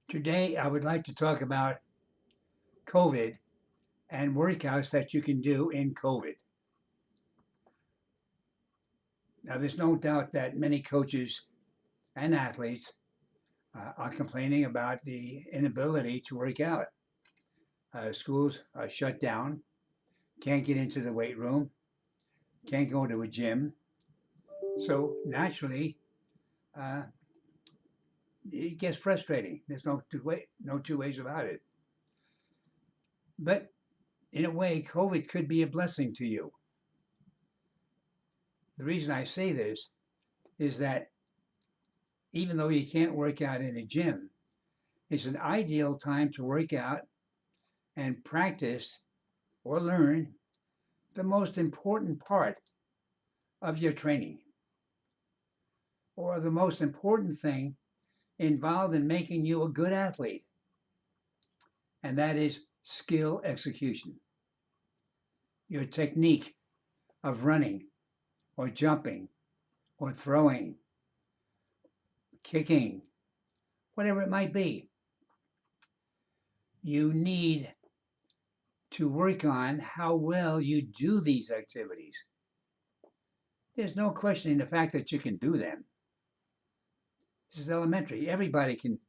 Today, I would like to talk about COVID and workouts that you can do in COVID. Now, there's no doubt that many coaches and athletes are complaining about the inability to work out. Schools are shut down, can't get into the weight room, can't go to a gym. So naturally, uh, it gets frustrating. There's no two ways about it. But in a way, COVID could be a blessing to you. The reason I say this is that even though you can't work out in a gym, it's an ideal time to work out and practice or learn the most important part of your training or the most important thing involved in making you a good athlete, and that is skill execution. Your technique of running or jumping or throwing, kicking, whatever it might be. You need to work on how well you do these activities. There's no questioning the fact that you can do them. This is elementary. Everybody can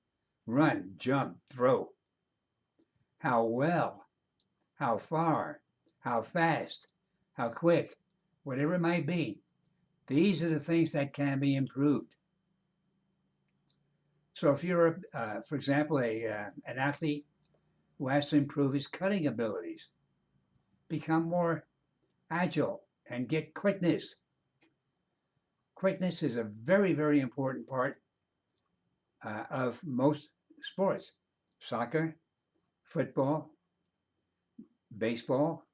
run, jump, throw. How well, how far, how fast, how quick, whatever it might be. These are the things that can be improved. So if you're, for example, an athlete who has to improve his cutting abilities, become more agile, and get quickness. Quickness is a very, very important part of most sports: soccer, football, baseball.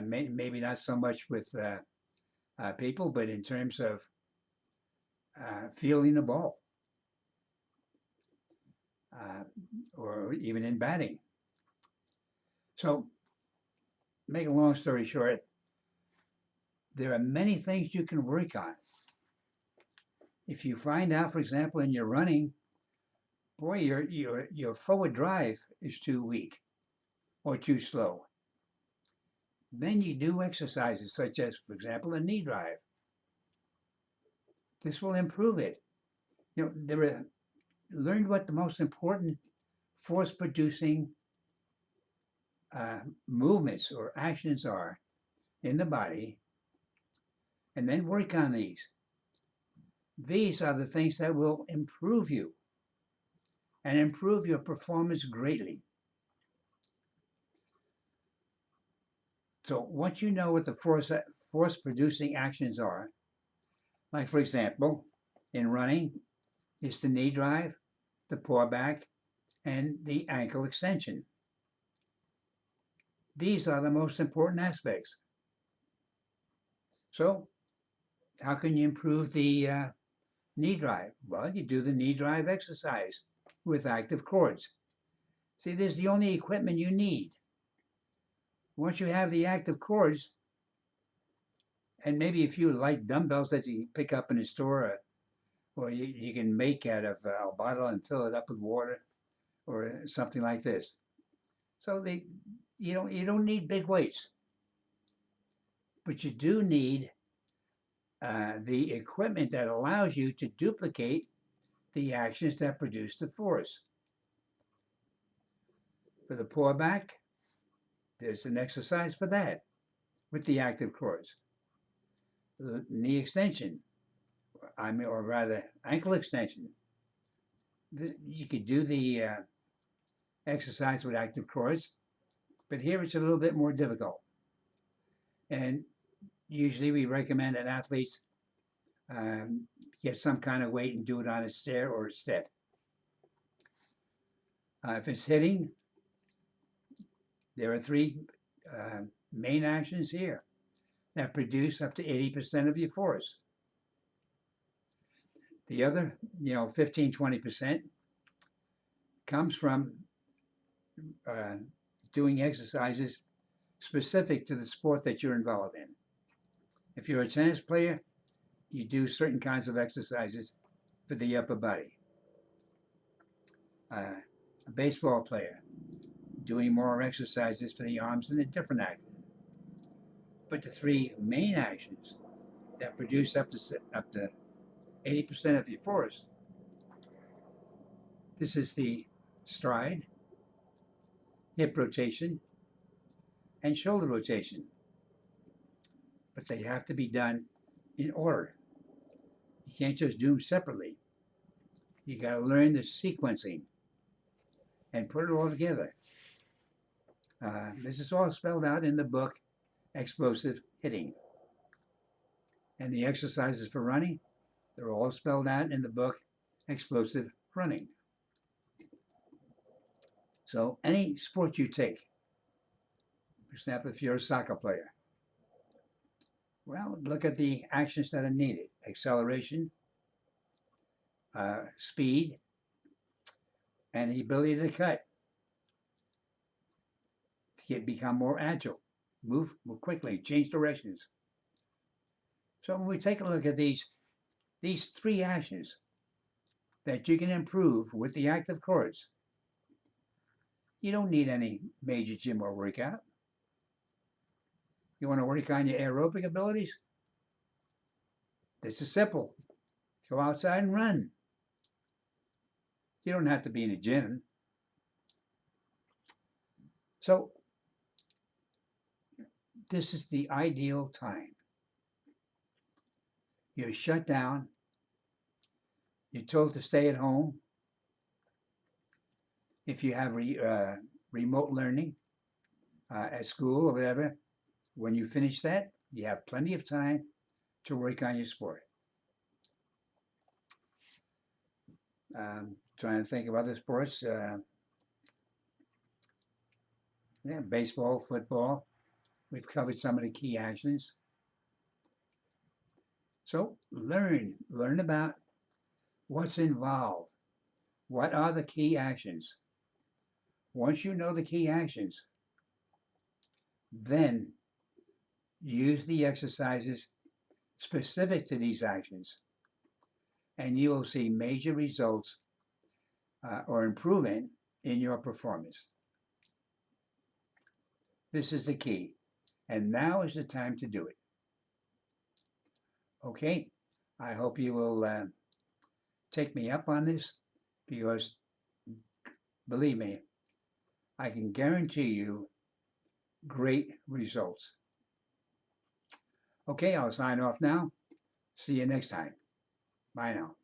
Maybe not so much with people, but in terms of fielding the ball, uh, or even in batting. So, make a long story short, there are many things you can work on. If you find out, for example, in your running, boy, your forward drive is too weak or too slow, then you do exercises such as, for example, a knee drive. This will improve it. There are learn what the most important force producing movements or actions are in the body, and then work on these. These are the things that will improve you and improve your performance greatly. So once you know what the force producing actions are, like for example, in running, it's the knee drive, the pull back, and the ankle extension. These are the most important aspects. So how can you improve the knee drive? Well, you do the knee drive exercise with active cords. See, this is the only equipment you need. Once you have the active cords and maybe a few light dumbbells that you can pick up in the store, or you can make out of a bottle and fill it up with water or something like this. So you don't need big weights, but you do need the equipment that allows you to duplicate the actions that produce the force. For the pullback, there's an exercise for that with the active cords. The knee extension, or rather ankle extension. You could do the exercise with active cords, but here it's a little bit more difficult. And usually we recommend that athletes get some kind of weight and do it on a stair or a step. If it's hitting, there are three main actions here that produce up to 80% of your force. The other, 15, 20% comes from doing exercises specific to the sport that you're involved in. If you're a tennis player, you do certain kinds of exercises for the upper body. A baseball player doing more exercises for the arms in a different action. But the three main actions that produce up to 80% of your force. This is the stride, hip rotation, and shoulder rotation. But they have to be done in order. You can't just do them separately. You got to learn the sequencing and put it all together. This is all spelled out in the book, Explosive Hitting. And the exercises for running, they're all spelled out in the book, Explosive Running. So any sport you take, for example, if you're a soccer player, well, look at the actions that are needed. Acceleration, speed, and the ability to cut, to become more agile, move more quickly, change directions. So when we take a look at these three actions that you can improve with the active chords, you don't need any major gym or workout. You want to work on your aerobic abilities? This is simple. Go outside and run. You don't have to be in a gym. So this is the ideal time. You're shut down. You're told to stay at home. If you have remote learning at school or whatever, when you finish that, you have plenty of time to work on your sport. Trying to think of other sports. Baseball, football. We've covered some of the key actions. So learn about what's involved. What are the key actions? Once you know the key actions, then use the exercises specific to these actions, and you will see major results or improvement in your performance. This is the key, and now is the time to do it. Okay, I hope you will take me up on this, because believe me, I can guarantee you great results. Okay, I'll sign off now. See you next time. Bye now.